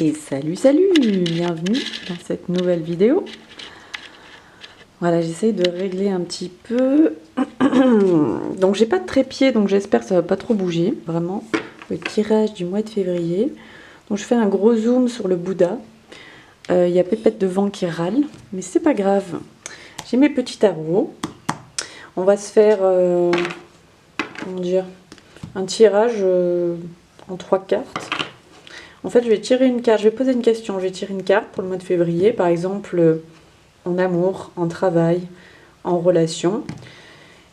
Et salut, bienvenue dans cette nouvelle vidéo. Voilà, j'essaye de régler un petit peu. Donc j'ai pas de trépied, donc j'espère que ça va pas trop bouger. Vraiment, le tirage du mois de février. Donc je fais un gros zoom sur le Bouddha. Il y a pépette de vent qui râle, mais c'est pas grave. J'ai mes petits tarots. On va se faire, comment dire, un tirage en 3 cartes. En fait, je vais tirer une carte, je vais poser une question, je vais tirer une carte pour le mois de février, par exemple en amour, en travail, en relation.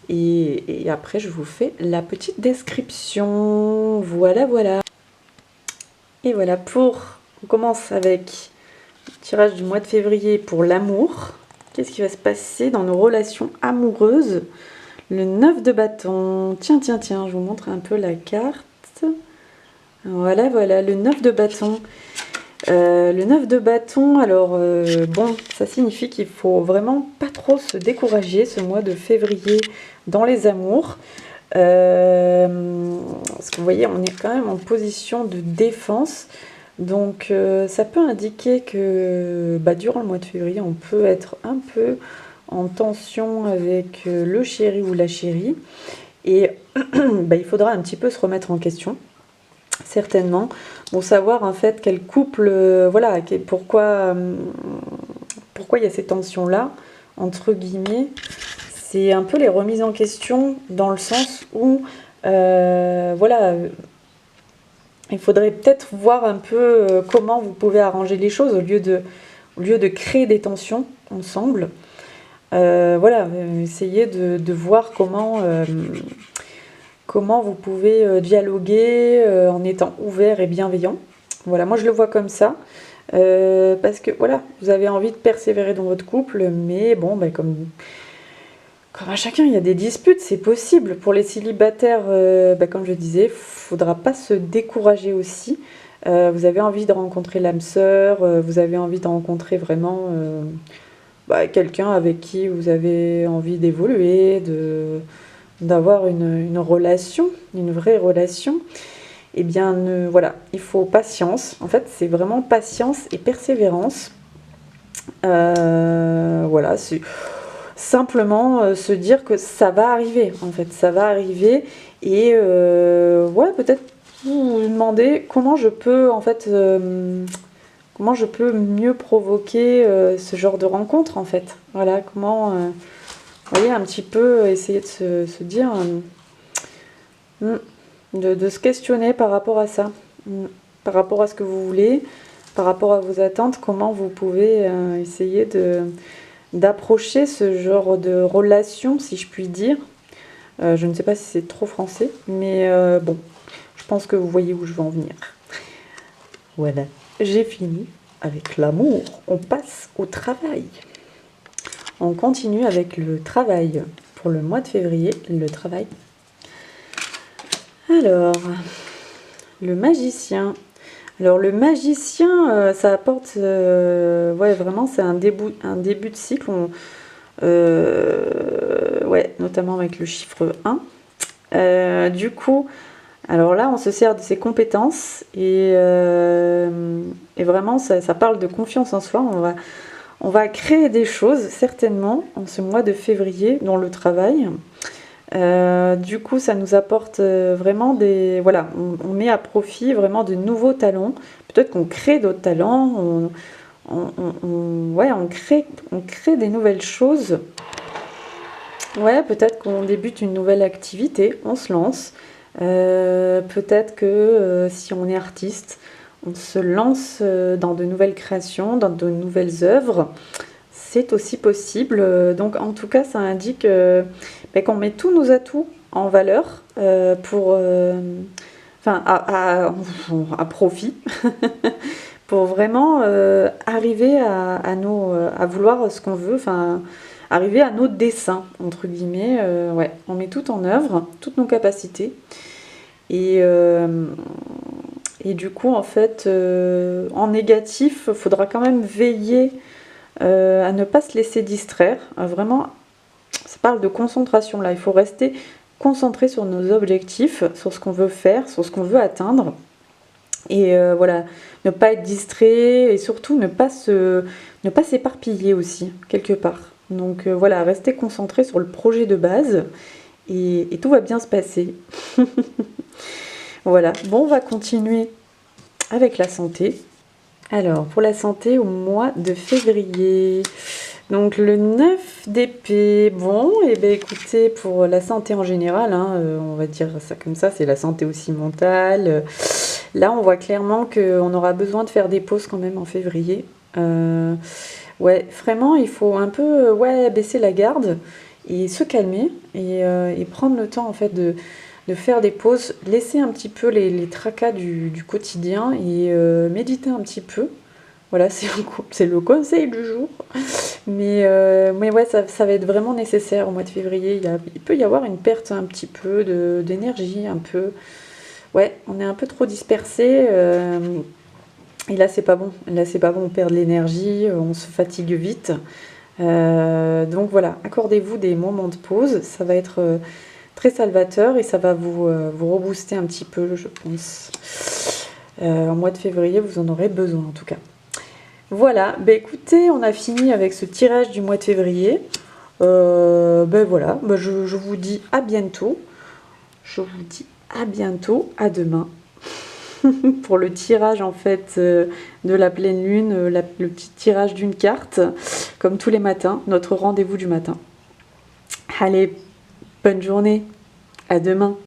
Et après, je vous fais la petite description. Voilà. Et voilà, on commence avec le tirage du mois de février pour l'amour. Qu'est-ce qui va se passer dans nos relations amoureuses? Le 9 de bâton. Tiens, je vous montre un peu la carte. Voilà, le 9 de bâton. Le 9 de bâton, alors bon, ça signifie qu'il faut vraiment pas trop se décourager ce mois de février dans les amours. Parce que vous voyez, on est quand même en position de défense. Donc ça peut indiquer que durant le mois de février, on peut être un peu en tension avec le chéri ou la chérie. Et il faudra un petit peu se remettre en question. Certainement, pour savoir en fait quel couple, voilà, pourquoi il y a ces tensions-là, entre guillemets, c'est un peu les remises en question dans le sens où, voilà, il faudrait peut-être voir un peu comment vous pouvez arranger les choses au lieu de créer des tensions ensemble. Voilà, essayez de voir comment vous pouvez dialoguer en étant ouvert et bienveillant. Voilà, moi je le vois comme ça. Parce que voilà, vous avez envie de persévérer dans votre couple, mais bon, comme à chacun, il y a des disputes, c'est possible. Pour les célibataires, comme je disais, il ne faudra pas se décourager aussi. Vous avez envie de rencontrer l'âme sœur, vous avez envie de rencontrer vraiment quelqu'un avec qui vous avez envie d'évoluer, d'avoir une relation, une vraie relation. Eh bien, voilà, il faut patience. En fait, c'est vraiment patience et persévérance. Voilà, c'est simplement se dire que ça va arriver. En fait, ça va arriver. Et voilà, peut-être vous demander comment je peux, en fait, comment je peux mieux provoquer ce genre de rencontre, en fait. Voilà, comment, vous voyez, un petit peu essayer de se dire... de se questionner par rapport à ça, par rapport à ce que vous voulez, par rapport à vos attentes, comment vous pouvez essayer d'approcher ce genre de relation, si je puis dire. Je ne sais pas si c'est trop français, mais bon, je pense que vous voyez où je veux en venir. Voilà, j'ai fini avec l'amour. On passe au travail. On continue avec le travail. Pour le mois de février, le travail. Alors, le magicien. Alors, le magicien, ça apporte... ouais, vraiment, c'est un début de cycle. Ouais, notamment avec le chiffre 1. Du coup, alors là, on se sert de ses compétences. Et vraiment, ça parle de confiance en soi. On va créer des choses, certainement, en ce mois de février, dans le travail. Du coup, ça nous apporte vraiment des... Voilà, on met à profit vraiment de nouveaux talents. Peut-être qu'on crée d'autres talents, ouais, on crée des nouvelles choses. Ouais, peut-être qu'on débute une nouvelle activité, on se lance. Peut-être que si on est artiste, on se lance dans de nouvelles créations, dans de nouvelles œuvres. C'est aussi possible. Donc en tout cas, ça indique qu'on met tous nos atouts en valeur pour, à profit, pour vraiment arriver à vouloir ce qu'on veut, arriver à nos desseins, entre guillemets. Ouais, on met tout en œuvre, toutes nos capacités. Et du coup, en fait, en négatif, il faudra quand même veiller à ne pas se laisser distraire. Vraiment, ça parle de concentration là. Il faut rester concentré sur nos objectifs, sur ce qu'on veut faire, sur ce qu'on veut atteindre. Et voilà, ne pas être distrait et surtout ne pas s'éparpiller aussi, quelque part. Donc voilà, rester concentré sur le projet de base et tout va bien se passer. Voilà, bon, on va continuer avec la santé. Alors, pour la santé au mois de février, donc le 9 d'épée, bon, et bien écoutez, pour la santé en général, hein, on va dire ça comme ça, c'est la santé aussi mentale. Là, on voit clairement qu'on aura besoin de faire des pauses quand même en février. Ouais, vraiment, il faut un peu ouais, baisser la garde et se calmer et prendre le temps en fait de faire des pauses, laisser un petit peu les tracas du quotidien et méditer un petit peu. Voilà, c'est le conseil du jour. Mais ouais, ça va être vraiment nécessaire au mois de février. Il peut y avoir une perte un petit peu d'énergie, un peu. Ouais, on est un peu trop dispersé. Et là, c'est pas bon. Là, c'est pas bon. On perd de l'énergie, on se fatigue vite. Donc voilà, accordez-vous des moments de pause. Ça va être très salvateur et ça va vous rebooster un petit peu, je pense. Au mois de février, vous en aurez besoin en tout cas. Voilà, bah écoutez, on a fini avec ce tirage du mois de février. Ben voilà, je vous dis à bientôt. Je vous dis à bientôt, à demain. Pour le tirage en fait de la pleine lune, le petit tirage d'une carte, comme tous les matins, notre rendez-vous du matin. Allez, bonne journée, à demain.